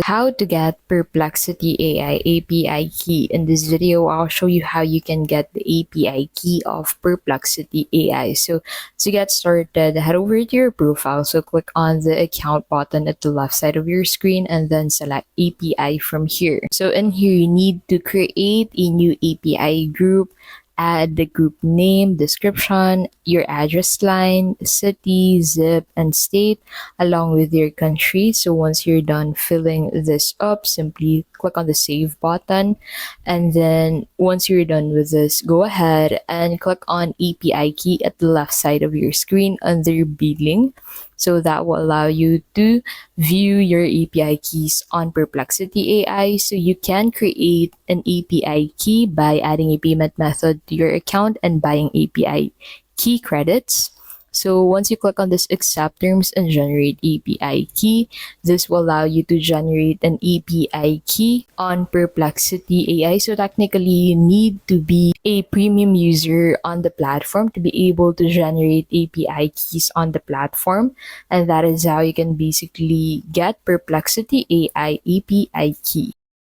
how to get Perplexity AI API key. In this video, I'll show you how you can get the API key of Perplexity AI. So to get started, head over to your profile. So click on the account button at the left side of your screen and then select API from here. So in here, you need to create a new API group. Add the group name, description, your address line, city, zip, and state, along with your country. So once you're done filling this up, simply click on the save button. And then once you're done with this, go ahead and click on API key at the left side of your screen under billing. So that will allow you to view your API keys on Perplexity AI. So you can create an API key by adding a payment method to your account and buying API key credits. So once you click on this accept terms and generate API key, this will allow you to generate an API key on Perplexity AI. So technically, you need to be a premium user on the platform to be able to generate API keys on the platform. And that is how you can basically get Perplexity AI API key.